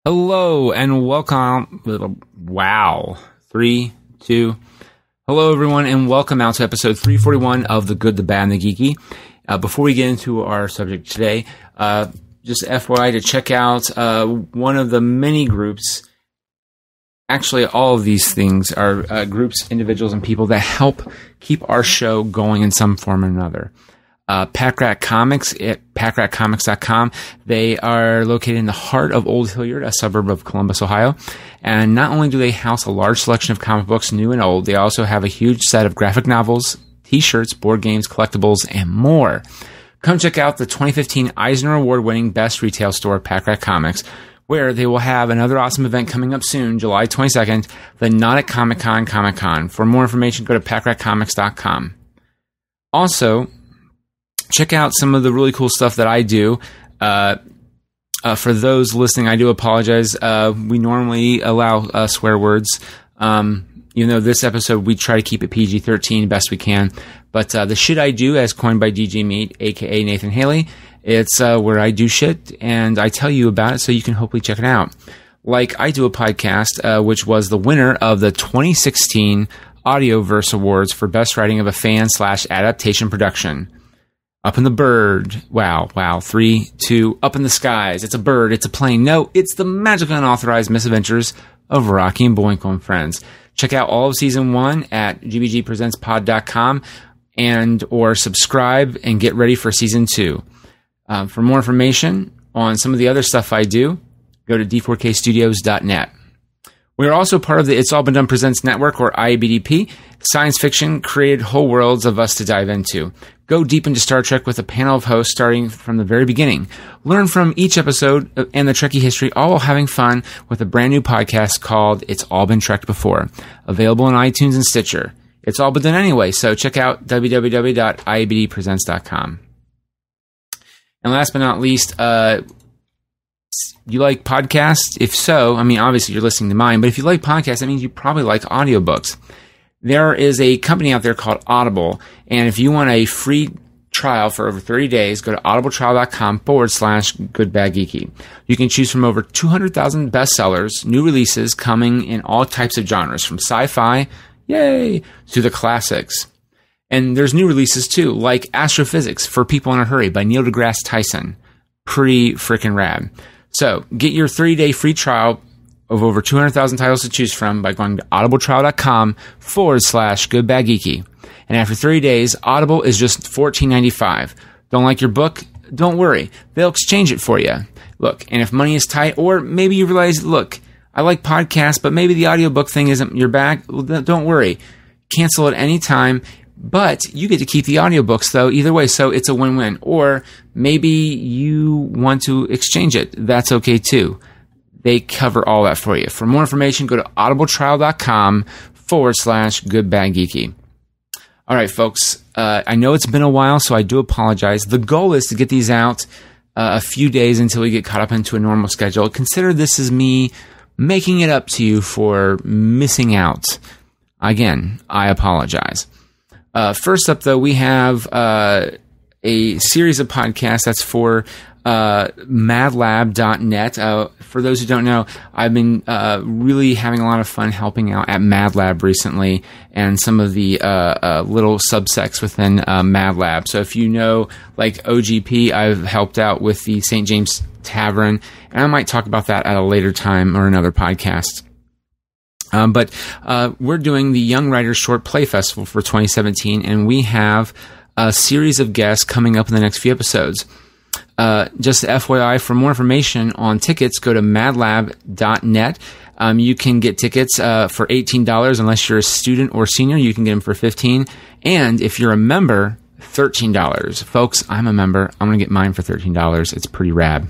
Hello and welcome. Wow. 3, 2. Hello, everyone, and welcome out to episode 341 of The Good, the Bad, and the Geeky. Before we get into our subject today, just FYI to check out one of the many groups. Actually, all of these things are groups, individuals, and people that help keep our show going in some form or another. Packrat Comics at packratcomics.com. They are located in the heart of Old Hilliard, a suburb of Columbus, Ohio. And not only do they house a large selection of comic books, new and old, they also have a huge set of graphic novels, t-shirts, board games, collectibles, and more. Come check out the 2015 Eisner Award-winning Best Retail Store, Packrat Comics, where they will have another awesome event coming up soon, July 22nd, the Not at Comic-Con Comic-Con. For more information, go to packratcomics.com. Also, check out some of the really cool stuff that I do. For those listening, I do apologize. We normally allow swear words. Even though this episode, we try to keep it PG-13 best we can. But the shit I do, as coined by DJ Meat, a.k.a. Nathan Haley, it's where I do shit, and I tell you about it so you can hopefully check it out. Like, I do a podcast, which was the winner of the 2016 Audioverse Awards for Best Writing of a Fan/Adaptation Production. Up in the bird. Wow. 3, 2, up in the skies. It's a bird. It's a plane. No, it's the magical unauthorized misadventures of Rocky and Boinko and Friends. Check out all of season 1 at gbgpresentspod.com and or subscribe and get ready for season 2. For more information on some of the other stuff I do, go to d4kstudios.net. We are also part of the It's All Been Done Presents Network, or IABDP, science fiction created whole worlds of us to dive into. Go deep into Star Trek with a panel of hosts starting from the very beginning. Learn from each episode and the Trekkie history, all while having fun with a brand new podcast called It's All Been Trekked Before. Available on iTunes and Stitcher. It's all been done anyway, so check out www.iabdpresents.com. And last but not least, you like podcasts? If so, I mean, obviously you're listening to mine, but if you like podcasts, that means you probably like audiobooks. There is a company out there called Audible, and if you want a free trial for over 30 days, go to audibletrial.com/goodbadgeeky. You can choose from over 200,000 bestsellers, new releases coming in all types of genres, from sci-fi, yay, to the classics. And there's new releases too, like Astrophysics for People in a Hurry by Neil deGrasse Tyson. Pretty freaking rad. So, get your 30-day free trial of over 200,000 titles to choose from by going to audibletrial.com/goodbadgeeky. And after 30 days, Audible is just $14.95. Don't like your book? Don't worry. They'll exchange it for you. Look, and if money is tight, or maybe you realize, look, I like podcasts, but maybe the audiobook thing isn't your bag, well, don't worry. Cancel at any time. But you get to keep the audiobooks, though, either way, so it's a win-win. Or maybe you want to exchange it. That's okay, too. They cover all that for you. For more information, go to audibletrial.com/goodbadgeeky. All right, folks. I know it's been a while, so I do apologize. The goal is to get these out a few days until we get caught up into a normal schedule. Consider this as me making it up to you for missing out. Again, I apologize. First up, though, we have a series of podcasts that's for MadLab.net. For those who don't know, I've been really having a lot of fun helping out at MadLab recently and some of the little subsects within MadLab. So if you know, like OGP, I've helped out with the St. James Tavern, and I might talk about that at a later time or another podcast. But we're doing the Young Writers Short Play Festival for 2017, and we have a series of guests coming up in the next few episodes. Just FYI, for more information on tickets, go to madlab.net. You can get tickets for $18 unless you're a student or senior. You can get them for $15. And if you're a member, $13. Folks, I'm a member. I'm going to get mine for $13. It's pretty rad.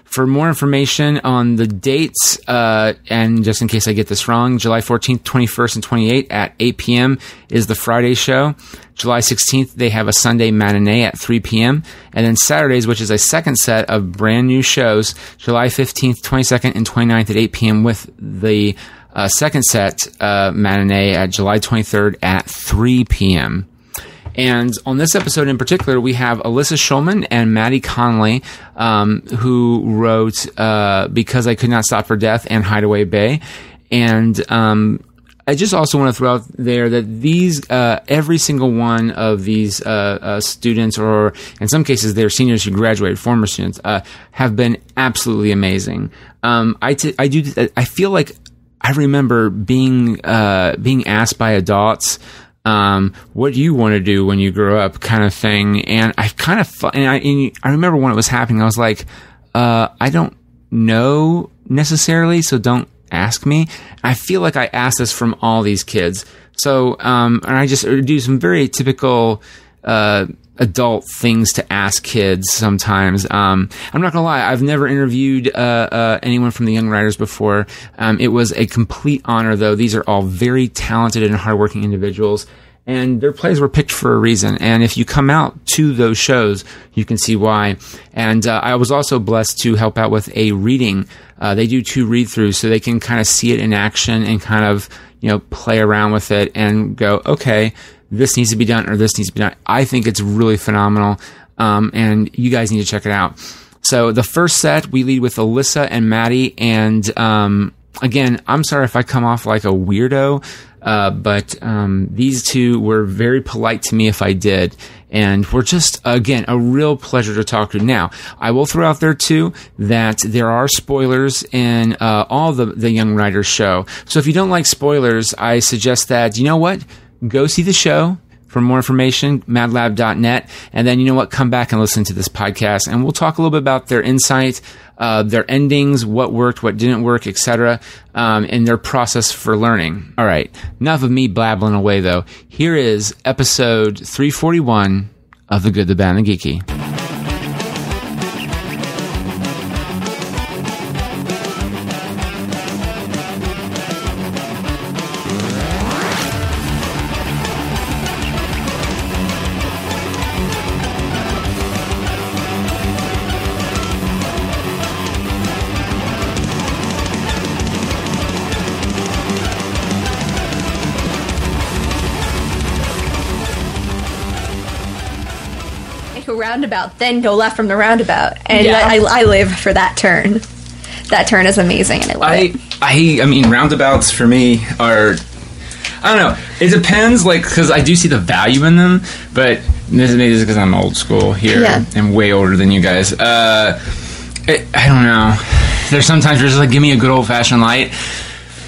For more information on the dates, and just in case I get this wrong, July 14th, 21st, and 28th at 8 p.m. is the Friday show. July 16th, they have a Sunday Matinee at 3 p.m. And then Saturdays, which is a second set of brand new shows, July 15th, 22nd, and 29th at 8 p.m. with the second set matinee at July 23rd at 3 p.m. And on this episode in particular, we have Alyssa Shulman and Maddie Conley, who wrote Because I Could Not Stop for Death and Hideaway Bay. And I just also want to throw out there that these, every single one of these students, or in some cases they're seniors who graduated, former students, have been absolutely amazing. I feel like I remember being asked by adults, what do you want to do when you grow up, kind of thing. And I remember when it was happening, I was like, I don't know necessarily, so don't ask me. I feel like I asked this from all these kids. So, and I just do some very typical, adult things to ask kids sometimes. I'm not gonna lie, I've never interviewed anyone from the Young Writers before. It was a complete honor, though. These are all very talented and hardworking individuals, and their plays were picked for a reason. And if you come out to those shows, you can see why. And I was also blessed to help out with a reading. They do 2 read-throughs, so they can kind of see it in action and kind of, play around with it and go, okay, this needs to be done, or this needs to be done. I think it's really phenomenal, and you guys need to check it out. So the first set, we lead with Alyssa and Maddie, and again, I'm sorry if I come off like a weirdo, but these two were very polite to me if I did, and were just, again, a real pleasure to talk to. Now, I will throw out there, too, that there are spoilers in all the Young Writers show. So if you don't like spoilers, I suggest that, you know what? Go see the show for more information, madlab.net, and then, come back and listen to this podcast, and we'll talk a little bit about their insight, their endings, what worked, what didn't work, etc., and their process for learning. All right, enough of me blabbling away, though. Here is episode 341 of The Good, the Bad, and the Geeky. Roundabout, then go left from the roundabout, and I live for that turn. That turn is amazing, and I love it. I mean, roundabouts for me are, I don't know. It depends, because I do see the value in them, but this is maybe because I'm old school here and way older than you guys. I don't know. There's sometimes you're just like, give me a good old fashioned light.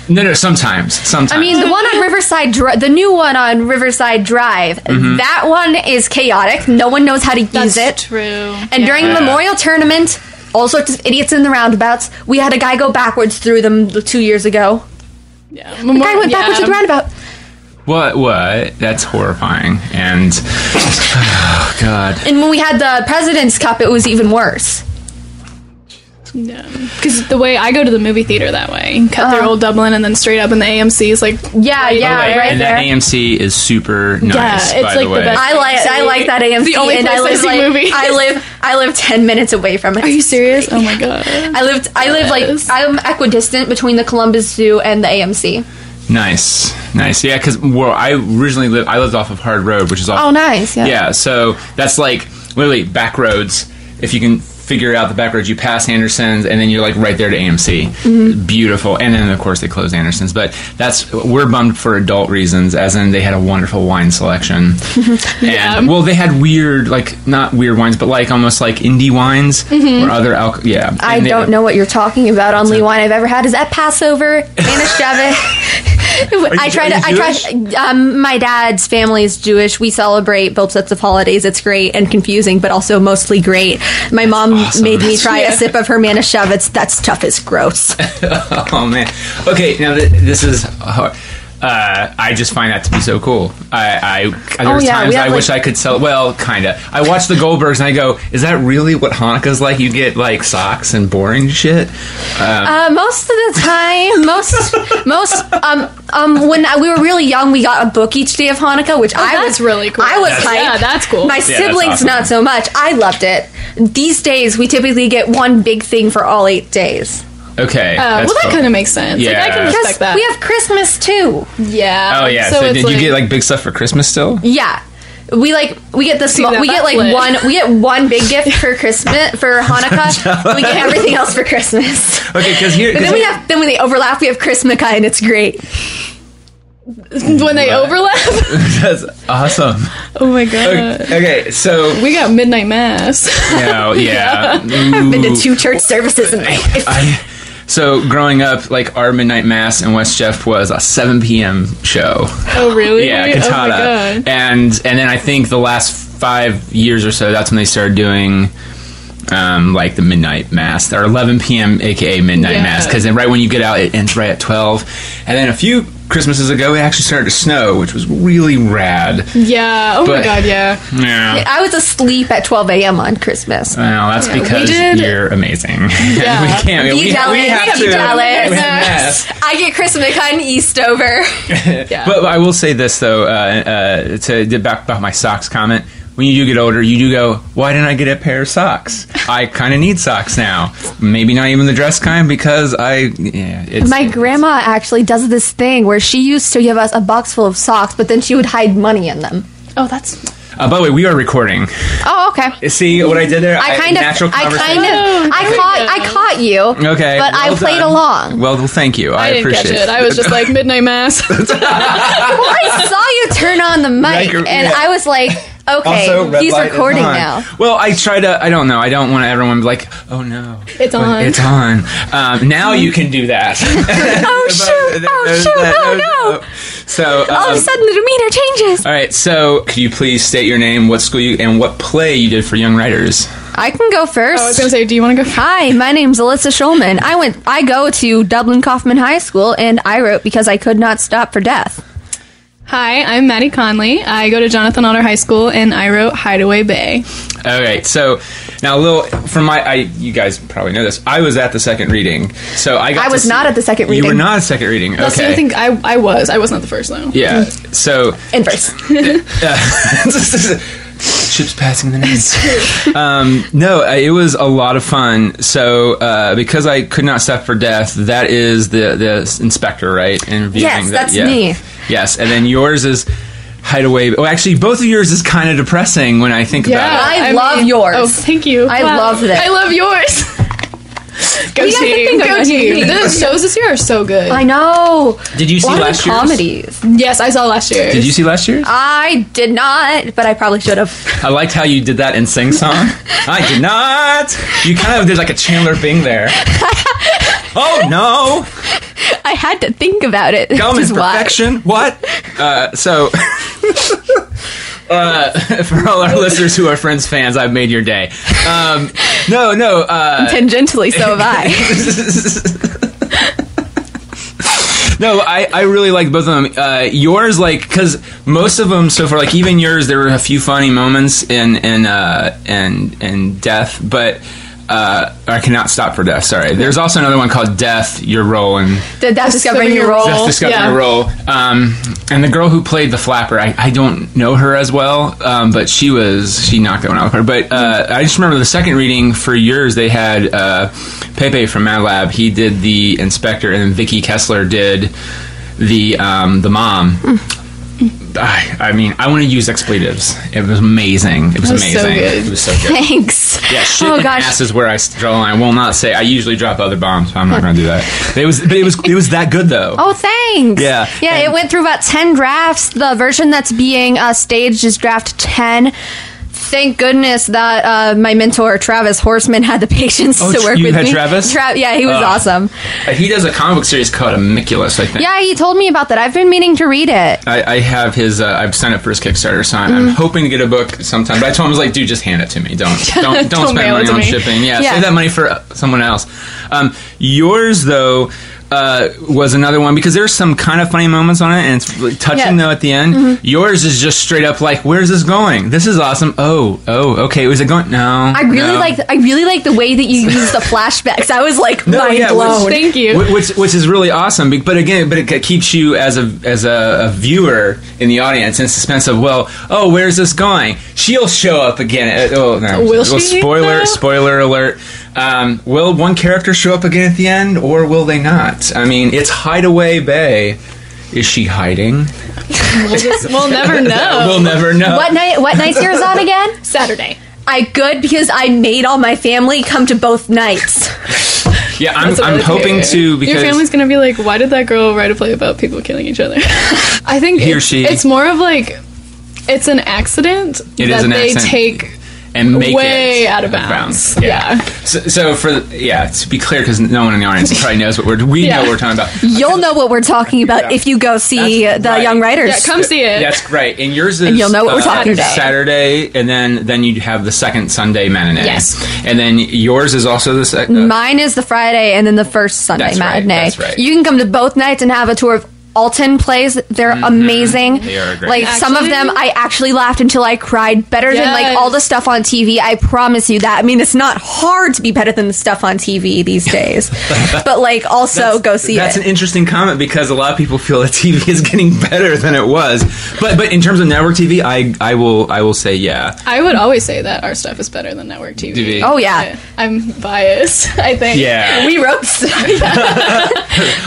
No, sometimes. I mean, the one on Riverside Drive, the new one on Riverside Drive, that one is chaotic. No one knows how to use it. That's true. And during the Memorial Tournament, all sorts of idiots in the roundabouts. We had a guy go backwards through them 2 years ago. Yeah. The guy went backwards through the roundabout. What? That's horrifying. And, oh, God. And when we had the President's Cup, it was even worse. No, because the way I go to the movie theater that way, cut through Old Dublin and then straight up in the AMC is like right there. And that AMC is super nice. Yeah, it's by like the way. the best. I like that AMC. The only place I see movies. I live 10 minutes away from it. Are you serious? Oh my god. I live I'm equidistant between the Columbus Zoo and the AMC. Nice. Yeah, because I originally lived off of Hard Road, which is off. Oh, nice. Yeah. So that's like literally back roads. If you can figure out the back roads, you pass Anderson's, and then you're like right there to AMC. Beautiful. And then of course they closed Anderson's, but we're bummed for adult reasons, as in they had a wonderful wine selection. And they had weird, not weird wines, but almost like indie wines or other alcohol. Yeah. I don't know what you're talking about. Only wine I've ever had is at Passover, Manischewitz. My dad's family is Jewish. We celebrate both sets of holidays. It's great and confusing, but also mostly great. My mom made me try a sip of her Manischewitz. That stuff is gross. Oh, man. Okay, now this is hard. I just find that to be so cool. There's times I wish I could sell. Well, kind of. I watch the Goldbergs and I go, "Is that really what Hanukkah's like? You get socks and boring shit." Most of the time, when we were really young, we got a book each day of Hanukkah, which was really cool. I was hyped. Yeah, that's cool. My siblings awesome. Not so much. I loved it. These days, we typically get one big thing for all 8 days. Okay. That kind of makes sense. Yeah. I can respect that. We have Christmas too. Yeah. Oh yeah. So did you get big stuff for Christmas still? Yeah. We get the small. We get one big gift for Christmas for Hanukkah. We get everything else for Christmas. Okay, because then when they overlap, we have Christmas and it's great. When they overlap, that's awesome. Oh my god. Okay, so we got midnight mass. Yeah. I've been to 2 church services in my life. So growing up, like our midnight mass in West Jeff was a 7 p.m. show. Oh really? Yeah, cantata. Oh my God. And then I think the last 5 years or so, that's when they started doing like the midnight mass, or 11 p.m. aka midnight mass, because then right when you get out, it ends right at 12. And then a few Christmases ago, it actually started to snow, which was really rad. Yeah. Oh my God. Yeah. I was asleep at 12 a.m. on Christmas. Well, that's because you're amazing. Yeah. We can't. Be jealous. We have to. Jealous. I get Christmas in Eastover. Yeah. But I will say this though, to back about my socks comment. When you do get older, you do go, why didn't I get a pair of socks? I kind of need socks now. Maybe not even the dress kind, because my grandma actually does this thing where she used to give us a box full of socks, but then she would hide money in them. Oh, that's... by the way, we are recording. Oh, okay. See what I did there? I caught you. Okay. But I played along. Well, thank you. I didn't appreciate catch it. I was just like, midnight mass. Well, I saw you turn on the mic, and I was like... Okay, also, he's recording now. Well, I try to... I don't know. I don't want everyone to be like, oh, no. It's on. It's on. Now you can do that. Oh, no. So, all of a sudden, the demeanor changes. All right, so could you please state your name, what school you... and what play you did for young writers? I can go first. I was going to say, do you want to go first? Hi, my name's Alyssa Shulman. I go to Dublin Kaufman High School, and I wrote Because I Could Not Stop for Death. Hi, I'm Maddie Conley. I go to Jonathan Otter High School, and I wrote Hideaway Bay. Okay, so now a little from you guys probably know this. I was at the second reading, so I was not at the second reading. You were not at the second reading. That's okay, I think I was. I was not the first though. Yeah, so in first. Ships passing the name. No, it was a lot of fun. So because I could not stop for death, that is the inspector, right? Yes, that's me. Yes, and then yours is Hideaway. Oh, actually, both of yours is kind of depressing when I think about it. I love yours. Oh, thank you. I love that. I love yours. Go team. The shows this year are so good. I know. Did you see last year's? Comedies. Yes, I saw last year. Did you see last year's? I did not, but I probably should have. I liked how you did that in Sing Song. I did not. You kind of did like a Chandler Bing there. Oh no! I had to think about it. Gum is perfection. What? So, for all our listeners who are Friends fans, I've made your day. No. Tangentially, so have I. No, I really liked both of them. Yours, like, because most of them so far, like even yours, there were a few funny moments in Death, but. I Cannot Stop for Death. Sorry. There's also another one called Death, Your Role, and Death Discovering Your Role. Death Discovering Your Role. And the girl who played the flapper, I don't know her as well, but she knocked that one out of her. But I just remember the second reading for yours, they had Pepe from MadLab. He did the inspector, and then Vicky Kessler did the mom. I mean, I want to use expletives. It was amazing. It was amazing. So good. It was so good. Thanks. Yeah, shit and ass is where I draw the line. I will not say. I usually drop other bombs, so I'm not going to do that. But it was that good though. Oh, thanks. Yeah. Yeah, it went through about 10 drafts. The version that's being staged is draft 10. Thank goodness that my mentor Travis Horseman had the patience to work with me. You had Travis? Yeah, he was awesome. He does a comic book series called Amiculus, I think. Yeah, he told me about that. I've been meaning to read it. I have his. I've signed up for his Kickstarter, so I'm hoping to get a book sometime. But I told him, I was like, dude, just hand it to me. Don't spend money on shipping. Yeah, save that money for someone else. Yours though. Was another one because there's some kind of funny moments on it, and it's really touching though at the end. Mm-hmm. Yours is just straight up like, "Where's this going? This is awesome." Oh, okay. Was it going? No. I really like the way that you use the flashbacks. I was like mind blown. Thank you. Which is really awesome. But it keeps you as a viewer in the audience in suspense of where's this going? She'll show up again. Oh no. Will she? Spoiler alert. Will one character show up again at the end, or will they not? I mean, it's Hideaway Bay. Is she hiding? We'll never know. We'll never know. What night's yours on again? Saturday. Good, because I made all my family come to both nights. Yeah, I'm hoping to, because your family's gonna be like, why did that girl write a play about people killing each other? I think it's more of like, it's an accident they take and make way it out of bounds. Yeah. So to be clear, because no one in the audience probably knows what we know what we're talking about. You'll know what we're talking about if you go see Young Writers. Yeah, come see it. That's right. And yours is, and you'll know what we're talking about. Saturday, and then you have the second Sunday matinee. Yes. And then yours is also the second. Mine is the Friday, and then the first Sunday matinee. That's right. You can come to both nights and have a tour of Alton plays. They're amazing. They are great. Like, some of them, I actually laughed until I cried. Better than like all the stuff on TV. I promise you that. I mean, it's not hard to be better than the stuff on TV these days. But like, also go see That's it. an interesting comment, because a lot of people feel that TV is getting better than it was. But in terms of network TV, I will say yeah. I would always say that our stuff is better than network TV. Oh yeah, I'm biased. I think. Yeah, we wrote stuff.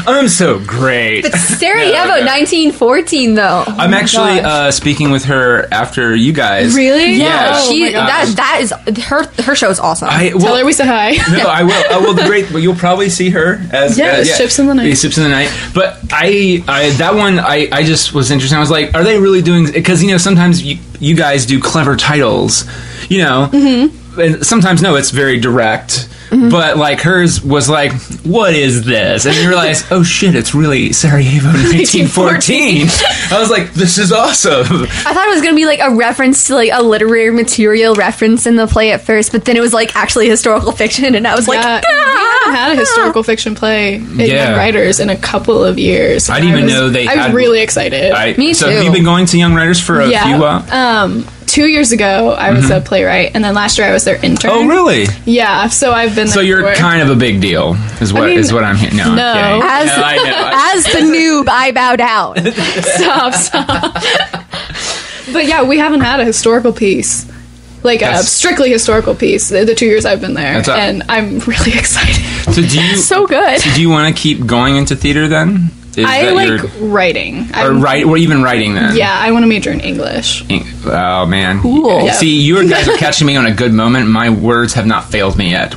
I'm so great. But Sarajevo 1914 though. I'm actually speaking with her after you guys. Really? Yeah. Oh that is her show's awesome. Tell her we said hi. No, I will. Well, the great. But you'll probably see her as Ships in the Night. Ships in the Night. But that one I just was interested. I was like, are they really doing? Because sometimes you guys do clever titles, and sometimes no, it's very direct. Mm-hmm. But like hers was like, what is this? And you realize, oh shit, it's really Sarajevo 1914. I was like, this is awesome. I thought it was going to be like a reference to like a literary material reference in the play at first, but then it was like actually historical fiction, and I was like, we haven't had a historical fiction play in Young Writers in a couple of years. I didn't even know they had. I was really excited. Me too. So have you been going to Young Writers for a few 2 years ago, I was a playwright, and then last year I was their intern. Oh, really? Yeah, so I've been there. So you're kind of a big deal, is what I'm hearing. No, no. I know. As the noob, I bow down. Stop. But yeah, we haven't had a historical piece. Like a strictly historical piece, the 2 years I've been there, and I'm really excited. So so good. So do you want to keep going into theater then? I like writing. Or even writing then? Yeah, I want to major in English. Oh, man. Cool. Yeah. See, you guys are catching me on a good moment. My words have not failed me yet.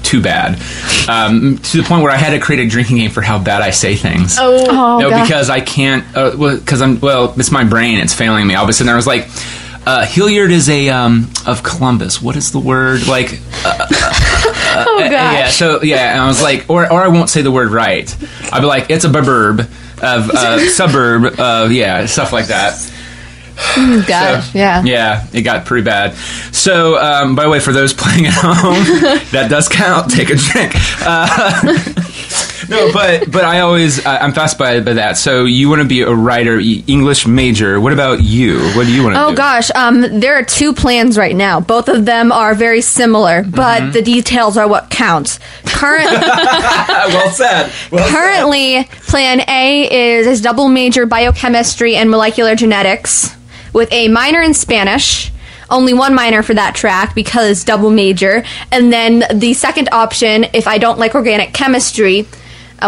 Too bad. To the point where I had to create a drinking game for how bad I say things. Oh, no, because I can't, because it's my brain. It's failing me. All of a sudden I was like, Hilliard is of Columbus. What is the word? Like, oh gosh. Yeah. So and I was like, or I won't say the word right. I'll be like, it's a suburb of suburb of stuff like that. Gosh, yeah, it got pretty bad. So, by the way, for those playing at home, that does count. Take a drink. No, but I'm fascinated by that. So you want to be a writer, English major. What about you? What do you want to do? Oh gosh, there are two plans right now. Both of them are very similar, but the details are what counts. Well said. Currently, plan A is double major biochemistry and molecular genetics with a minor in Spanish. Only one minor for that track because double major. And then the second option, if I don't like organic chemistry,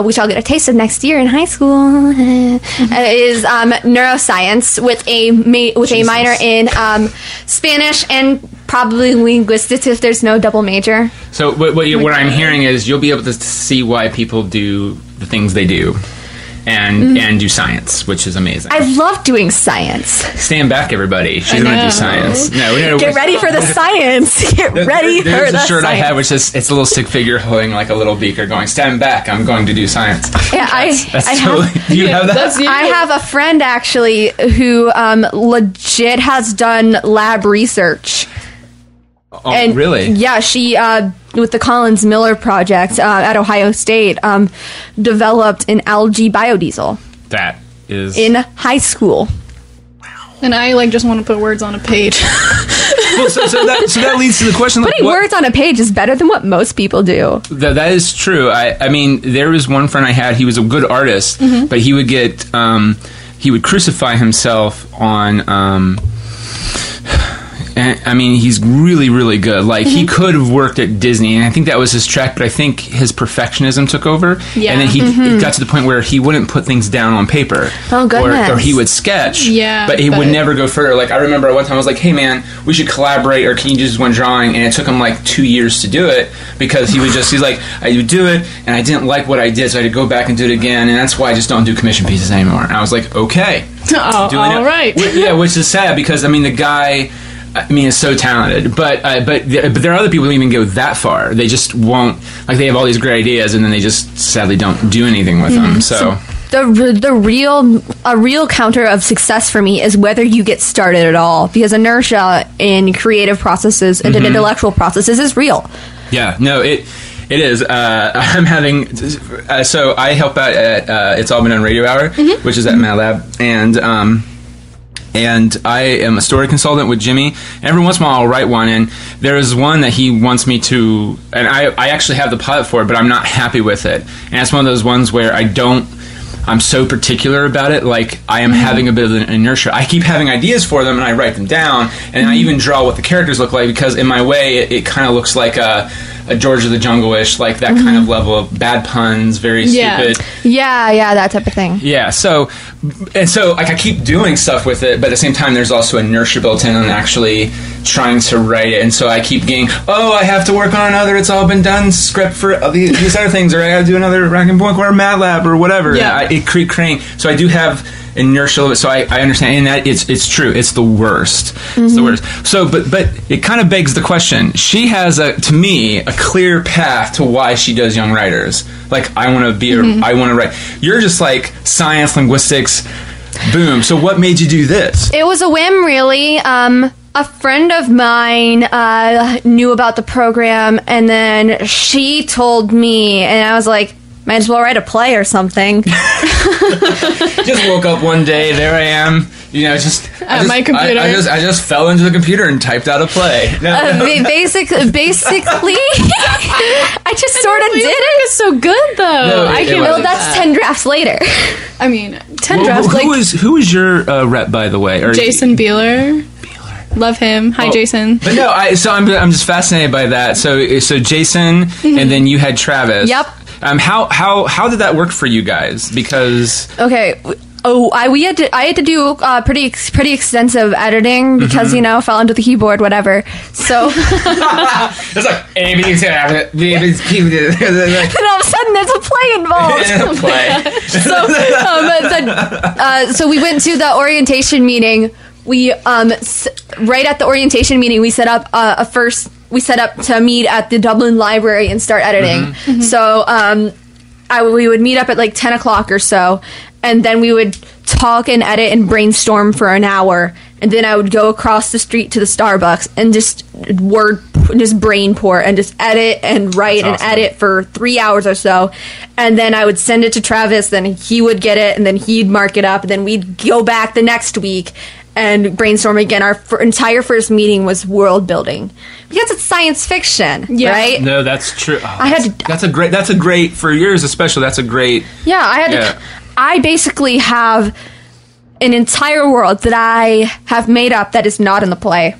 which I'll get a taste of next year in high school, is neuroscience with a minor in Spanish and probably linguistics if there's no double major. So what I'm hearing is you'll be able to see why people do the things they do. And do science, which is amazing. I love doing science. Stand back, everybody. She's going to do science. No, get ready for the science. Get ready for the science. There's a shirt I have, which is it's a little stick figure holding like a little beaker, going, "Stand back! I'm going to do science." Yeah, do you have that? That's you. I have a friend actually who legit has done lab research. Oh, and really? Yeah, she with the Collins Miller project at Ohio State developed an algae biodiesel. That is in high school. Wow. And I just want to put words on a page. Well, so that leads to the question: putting words on a page is better than what most people do. That is true. I mean, there was one friend I had. He was a good artist, but he would get he would crucify himself on. and I mean, he's really, really good. Like, he could have worked at Disney, and I think that was his track, but I think his perfectionism took over. Yeah. And then it got to the point where he wouldn't put things down on paper. Oh, goodness. Or he would sketch, but he would never go further. Like, I remember one time I was like, hey, man, we should collaborate, or can you just one drawing? And it took him like 2 years to do it, because he's like, I would do it, and I didn't like what I did, so I had to go back and do it again, and that's why I just don't do commission pieces anymore. And I was like, okay. All right. Yeah, which is sad, because, I mean, the guy, is so talented, but there are other people who even go that far. They just won't, like, they have all these great ideas, and then they just sadly don't do anything with them, so... A real counter of success for me is whether you get started at all, because inertia in creative processes and in intellectual processes is real. Yeah, no, it is. I'm having... so I help out at It's All Been Done Radio Hour, which is at MadLab, and I am a story consultant with Jimmy. Every once in a while I'll write one, and there is one that he wants me to... And I actually have the pilot for it, but I'm not happy with it. And it's one of those ones where I'm so particular about it. Like, I am having a bit of an inertia. I keep having ideas for them, and I write them down, and I even draw what the characters look like, because in my way, it kind of looks like a George of the Jungle-ish, like that kind of level of bad puns, very stupid. Yeah, that type of thing. Yeah, so like, I keep doing stuff with it, but at the same time, there's also inertia built in on actually trying to write it, and so I keep getting, I have to work on another It's All Been Done script for these other things, or I gotta do another Rack and Boink or MadLab or whatever. Yeah. It creating. So I do have inertia, so I understand, and that it's true. It's the worst. It's the worst. So, but it kind of begs the question. She has to me a clear path to why she does young writers. Like, I want to be, I want to write. You're just like science, linguistics, boom. So what made you do this? It was a whim, really. A friend of mine knew about the program, and then she told me, and I was like, might as well write a play or something. Just woke up one day, there I am, at my computer. I just fell into the computer and typed out a play. Basically, I just sort of did it. It's so good, though. No, that's 10 drafts later. I mean, 10 drafts. Who is your rep, by the way? Jason Beeler. Love him. Hi, Jason. But no, I'm just fascinated by that. So Jason, and then you had Travis. Yep. How did that work for you guys? Because I had to do pretty extensive editing because fell into the keyboard, whatever. So it's like everything's gonna happen. And all of a sudden, there's a play involved. So we went to the orientation meeting. We right at the orientation meeting, we set up to meet at the Dublin Library and start editing. So we would meet up at like 10 o'clock or so, and then we would talk and edit and brainstorm for an hour, and then I would go across the street to the Starbucks and just brain pour and just edit and write and edit for 3 hours or so, and then I would send it to Travis, then he would get it, and then he'd mark it up, and then we'd go back the next week and brainstorm again. Our entire first meeting was world building, because it's science fiction, right? No, that's true. That's a great for yours especially. That's a great. Yeah, I basically have an entire world that I have made up that is not in the play.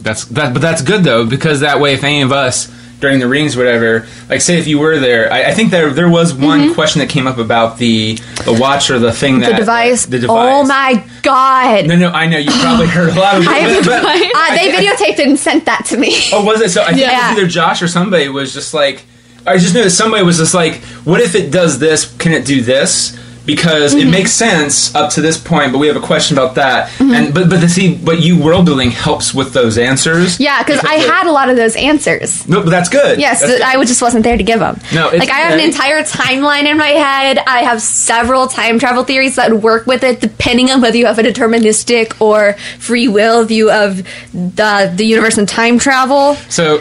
But that's good though, because that way, if any of us during the readings, whatever, like say if you were there, I think there was one question that came up about the watch or the thing that the device. The device. Oh my god! No, I know you probably heard a lot of it. They videotaped it and sent that to me. Oh, was it? So I think it was either Josh or somebody was just like, I just knew that somebody was just like, what if it does this? Can it do this? Because it makes sense up to this point, but we have a question about that. And but you world building helps with those answers. Yeah, because I had a lot of those answers. No, but that's good. Yes, I just wasn't there to give them. No, I have an entire timeline in my head. I have several time travel theories that work with it, depending on whether you have a deterministic or free will view of the universe and time travel. So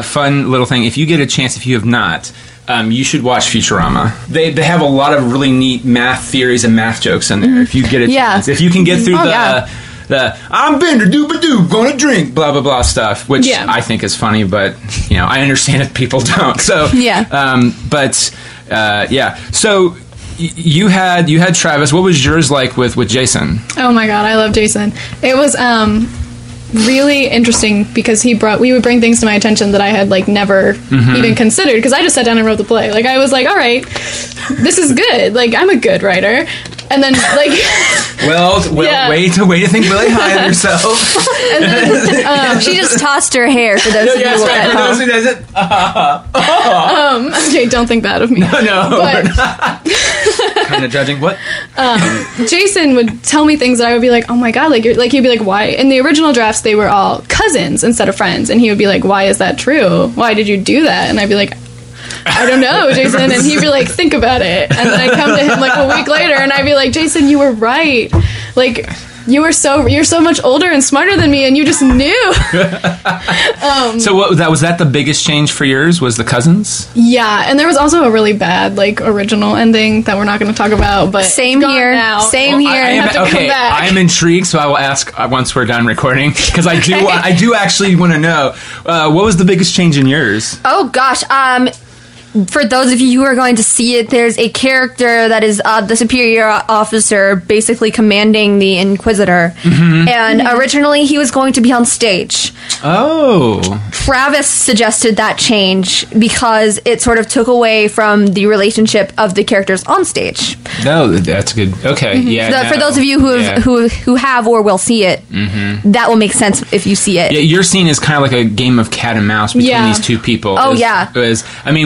fun little thing. If you get a chance, if you have not. You should watch Futurama. They have a lot of really neat math theories and math jokes in there. If you get a chance, if you can get through the I'm Bender Dooba-Doo gonna drink blah blah blah stuff, which I think is funny, but I understand if people don't. So So you had Travis. What was yours like with Jason? Oh my god, I love Jason. It was really interesting because we would bring things to my attention that I had like never even considered, because I just sat down and wrote the play. Like I was like, all right, this is good. Like I'm a good writer. And then, like, way to think really high of yourself. And then, she just tossed her hair for those of you at home. Okay, don't think bad of me. No. Kind of judging. What? Jason would tell me things that I would be like, oh my god, like he'd be like, why? In the original drafts, they were all cousins instead of friends, and he would be like, why is that true? Why did you do that? And I'd be like, I don't know, Jason. And he'd be like, think about it. And then I'd come to him like a week later and I'd be like, Jason, you were right. Like, you're so much older and smarter than me and you just knew. So was that the biggest change for yours, was the cousins? Yeah, and there was also a really bad like original ending that we're not going to talk about, but same here. I am intrigued, so I will ask once we're done recording, because I do actually want to know what was the biggest change in yours? Oh gosh, for those of you who are going to see it, there's a character that is the superior officer basically commanding the Inquisitor. And originally he was going to be on stage. Oh. Travis suggested that change because it sort of took away from the relationship of the characters on stage. No, that's good. Okay, yeah. For those of you who have or will see it, that will make sense if you see it. Yeah, your scene is kind of like a game of cat and mouse between these two people. Oh,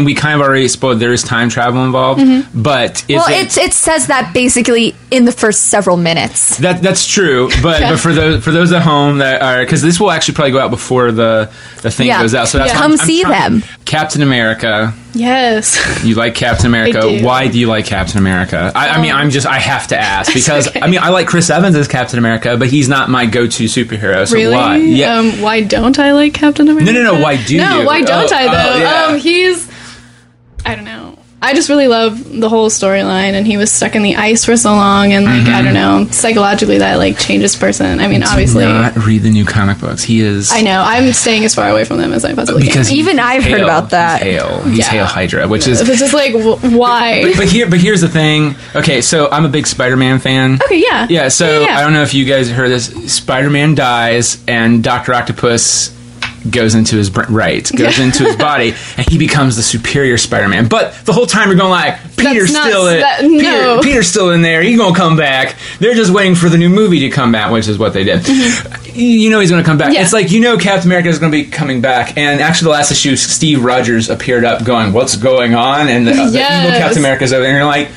we kind of already spoiled there is time travel involved, but it says that basically in the first several minutes. That's true, but for those at home that are, because this will actually probably go out before the thing goes out, so that's come see them. Captain America. Yes. You like Captain America. Why do you like Captain America? I mean, I have to ask, because okay. I mean, I like Chris Evans as Captain America, but he's not my go-to superhero. So really? Why? Yeah. Why don't I like Captain America? No. Why do you? No, why don't I though? I don't know. I just really love the whole storyline, and he was stuck in the ice for so long, and like I don't know, psychologically that like changes person. I mean, obviously, not read the new comic books. He is. I know. I'm staying as far away from them as I possibly can. Even I've heard about that. He's Hail Hydra, which is. It's just like why? But here's the thing. Okay, so I'm a big Spider-Man fan. Okay, yeah. Yeah. So I don't know if you guys heard this. Spider-Man dies, and Dr. Octopus goes into his into his body, and he becomes the superior Spider-Man. But the whole time you're going like, Peter's still in there. He's gonna come back. They're just waiting for the new movie to come back, which is what they did. You know he's gonna come back. Yeah. It's like, Captain America is gonna be coming back. And actually, the last issue, Steve Rogers appeared up, going, "What's going on?" And the evil Captain America's over there, and you're like,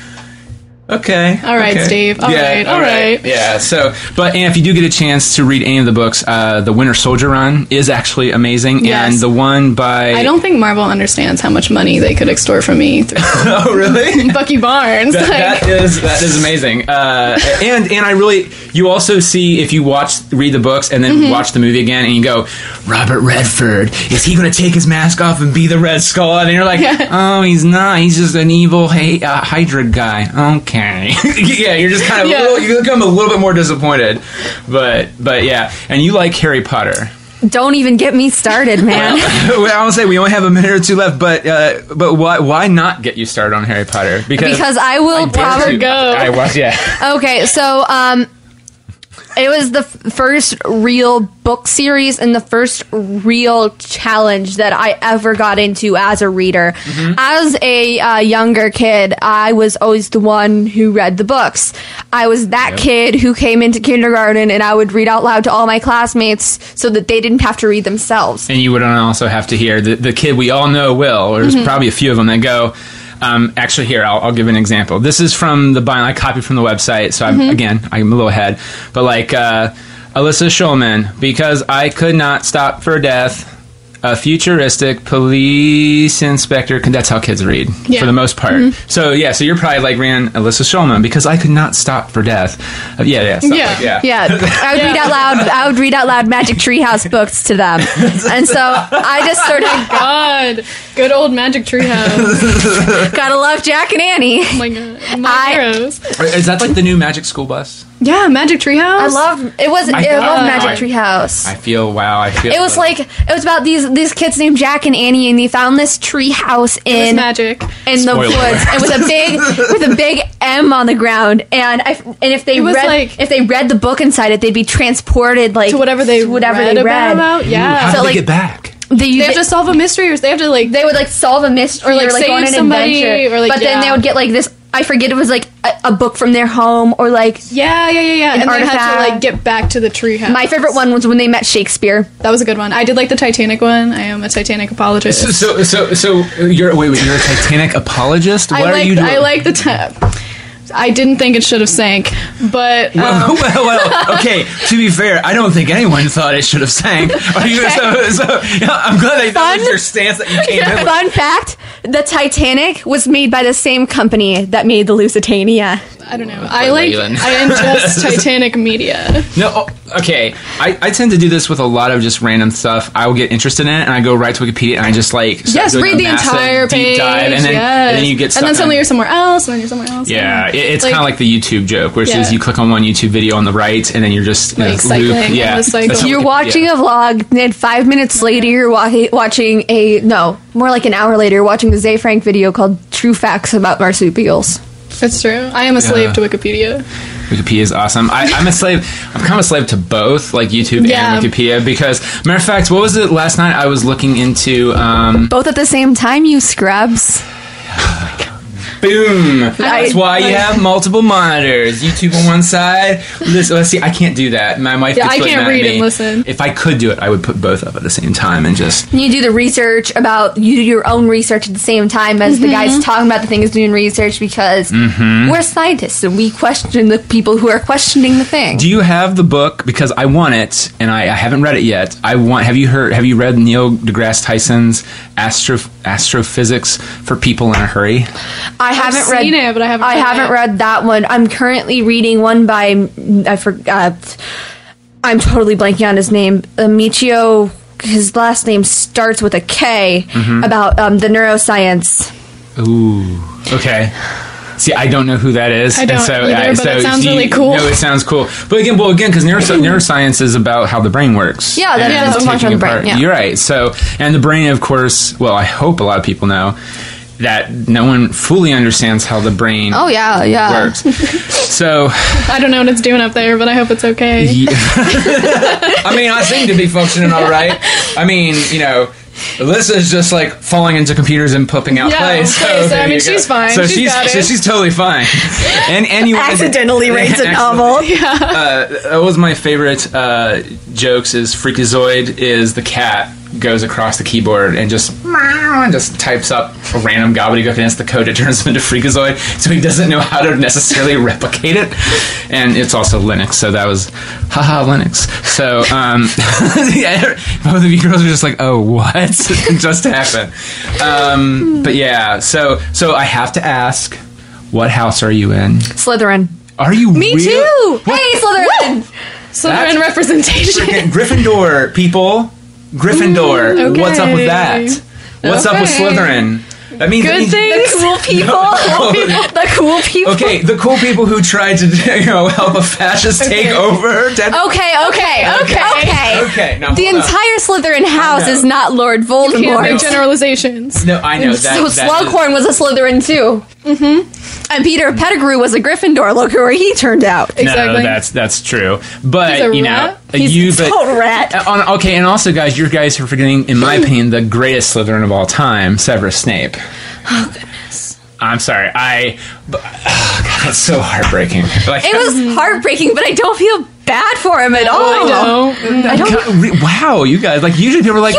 okay. All right, Steve. All right. Yeah. So, and if you do get a chance to read any of the books, the Winter Soldier run is actually amazing, and the one by I don't think Marvel understands how much money they could extort from me. Oh, really? Bucky Barnes. That is amazing. And I really, you also see, if you read the books and then watch the movie again, and you go, Robert Redford, is he going to take his mask off and be the Red Skull? And you're like, oh, he's not. He's just an evil Hydra guy. Okay. Yeah, you're just kind of you become a little bit more disappointed, but yeah, and you like Harry Potter. Don't even get me started, man. Well, I will say we only have a minute or two left, but why not get you started on Harry Potter? Because I will probably go. I was, yeah. Okay, so it was the first real book series and the first real challenge that I ever got into as a reader. As a younger kid, I was always the one who read the books. I was that kid who came into kindergarten and I would read out loud to all my classmates so that they didn't have to read themselves. And you would also have to hear the kid we all know will, or there's probably a few of them that go, actually, here, I'll give an example. This is from the bind I copied from the website, so I'm a little ahead. But like Alyssa Shulman, because I could not stop for death, a futuristic police inspector. That's how kids read, for the most part. So you're probably like ran Alyssa Shulman, because I could not stop for death. I would read out loud. I would read out loud Magic Treehouse books to them, and so I just sort of God, good old Magic Treehouse. Gotta love Jack and Annie. Oh my God, my heroes. Is that like the new Magic School Bus? Yeah, Magic Treehouse. I love Magic Treehouse. I feel it was about these kids named Jack and Annie, and they found this tree house in magic in the woods, and with a big M on the ground, and if they read the book inside it, they'd be transported like to whatever they read about. Yeah. How do they get back? They have to solve a mystery, or they have to they would solve a mystery, or save go on an somebody, adventure. or but then they would get this. I forget, it was a book from their home, or yeah, and artifact. they had to get back to the treehouse. My favorite one was when they met Shakespeare. That was a good one. I did the Titanic one. I am a Titanic apologist. So you're a Titanic apologist? What are you doing? I like the I didn't think it should have sank, but well, okay. To be fair, I don't think anyone thought it should have sank. I'm glad that was your stance that you came in with. Fun fact: the Titanic was made by the same company that made the Lusitania. I don't know. I ingest Titanic media. No, okay. I tend to do this with a lot of just random stuff. I will get interested in it, and I go right to Wikipedia, and I just read the entire page, deep dive, and then you get stuck. And then suddenly you're somewhere else, and then you're somewhere else. Yeah, it's kind of like the YouTube joke, which is you click on one YouTube video on the right, and then you're just cycling. Loop. Yeah, you're watching a vlog, and then 5 minutes later, you're watching more like an hour later, you're watching the Zay Frank video called "True Facts About Marsupials." That's true. I am a slave to Wikipedia. Wikipedia is awesome. I'm a slave. I'm kind of a slave to both, like YouTube and Wikipedia, because, matter of fact, what was it last night? I was looking into both at the same time, you scrubs. Boom. That's why you have multiple monitors. YouTube on one side. Let's see. I can't do that. My wife gets really mad at me. I can't read and listen. If I could do it, I would put both up at the same time and just... You do the research you do your own research at the same time as the guys talking about the things doing research, because we're scientists and we question the people who are questioning the thing. Do you have the book? Because I want it, and I haven't read it yet. Have you read Neil deGrasse Tyson's Astrophysics for People in a Hurry? I haven't read it, but I haven't read that one. I'm currently reading one by I forgot. I'm totally blanking on his name. Michio. His last name starts with a K. About the neuroscience. Ooh. Okay. See, I don't know who that is. I don't either, but it sounds really cool. No, it sounds cool. But again, because neuroscience is about how the brain works. Yeah, that's much on the brain. Yeah. You're right. So, and the brain, of course, I hope a lot of people know that no one fully understands how the brain works. So I don't know what it's doing up there, but I hope it's okay. Yeah. I seem to be functioning all right. Alyssa's just falling into computers and popping out plays. So she's fine. So she's totally fine. And you accidentally raised a novel. That was my favorite jokes. Is Freakazoid is the cat goes across the keyboard and just types up a random gobbledygook, and it's the code that turns him into Freakazoid, so he doesn't know how to necessarily replicate it. And it's also Linux, so that was haha Linux. So both of you girls were just like, oh, what just happened? But yeah, so I have to ask, what house are you in? Slytherin. Are you? Me too. What? Hey, Slytherin. Slytherin representation. Gryffindor people. Gryffindor. Okay. What's up with that? What's up with Slytherin? That means things. The cool people. The cool people. Okay, the cool people who tried to help a fascist take over. Okay. Now, the entire Slytherin house is not Lord Voldemort. You can't make generalizations. No, I know that. So Slughorn was a Slytherin too. And Peter Pettigrew was a Gryffindor. Look where he turned out. Exactly. No, that's true. But he's a rat? He's a total rat. Okay, and also, guys, you guys are forgetting, in my opinion, the greatest Slytherin of all time, Severus Snape. Oh goodness. I'm sorry. God, that's so heartbreaking. It was heartbreaking, but I don't feel bad for him at all. I don't. Wow, you guys, usually people are like,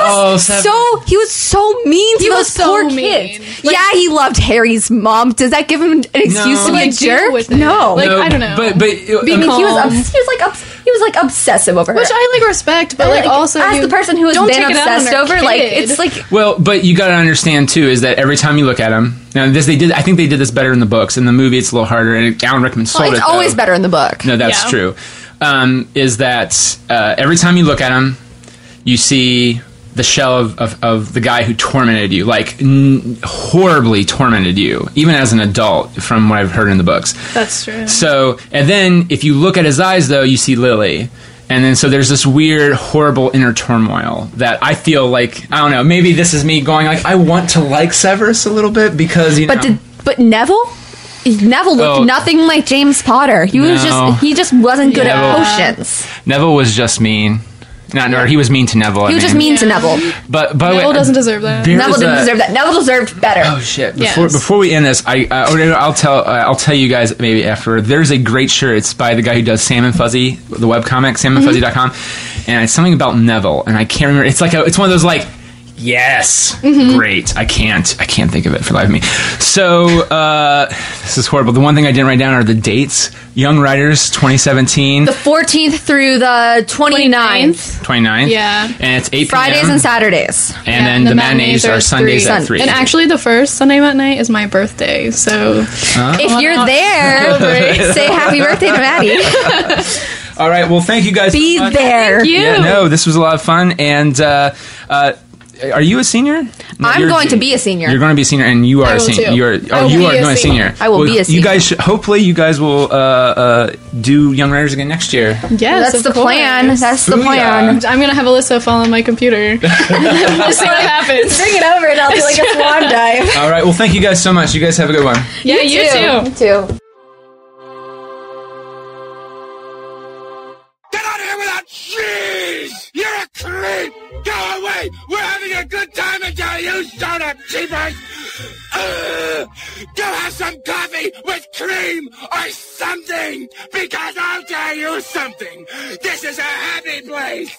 he was so mean to those poor kids. He loved Harry's mom. Does that give him an excuse to be a jerk? No. I don't know. But he was obsessive over her. Which I respect, but also as the person who has been obsessed over, it's like. Well, but you got to understand too is that every time you look at him, now I think they did this better in the books. In the movie, it's a little harder, and Alan Rickman sold it. It's always better in the book. No, that's true. Is that every time you look at him, you see the shell of the guy who tormented you, horribly tormented you, even as an adult, from what I've heard in the books. That's true. So, and then if you look at his eyes, though, you see Lily. And then so there's this weird, horrible inner turmoil that I feel I don't know, maybe this is me going I want to like Severus a little bit because, But Neville? Neville looked nothing like James Potter. He just wasn't good at potions. Neville was just mean. Or he was mean to Neville. He was just mean to Neville. But Neville doesn't deserve that. Neville didn't deserve that. Neville deserved better. Oh shit! Before we end this, I'll tell you guys maybe after. There's a great shirt. It's by the guy who does Sam and Fuzzy, the webcomic, SamandFuzzy.com, and it's something about Neville, and I can't remember. It's it's one of those yes, great. I can't think of it for the life of me. So this is horrible. The one thing I didn't write down are the dates. Young Writers 2017. The 14th through the 29th. 29th. Yeah. And it's 8 p.m. Fridays and Saturdays. And then the matinees are Sundays at 3. And actually the first Sunday Matinee is my birthday, so... if you're there, say happy birthday to Maddie. All right, well, thank you guys Be so much. there. Thank you. Yeah, no, this was a lot of fun. And are you a senior? No, I'm going to be a senior. You're going to be a senior, and you are a senior. You are going to senior. I will be a senior. You guys, hopefully, you guys will do Young Writers again next year. Yes, that's the plan. That's the plan. I'm going to have Alyssa fall on my computer. Just see what happens. Bring it over, and I'll do a swan dive. All right. Well, thank you guys so much. You guys have a good one. Yeah, you too. You too. Get out of here without cheese! You're a creep! Go away! We're having a good time until you showed up, cheapers! Go have some coffee with cream or something! Because I'll tell you something! This is a happy place!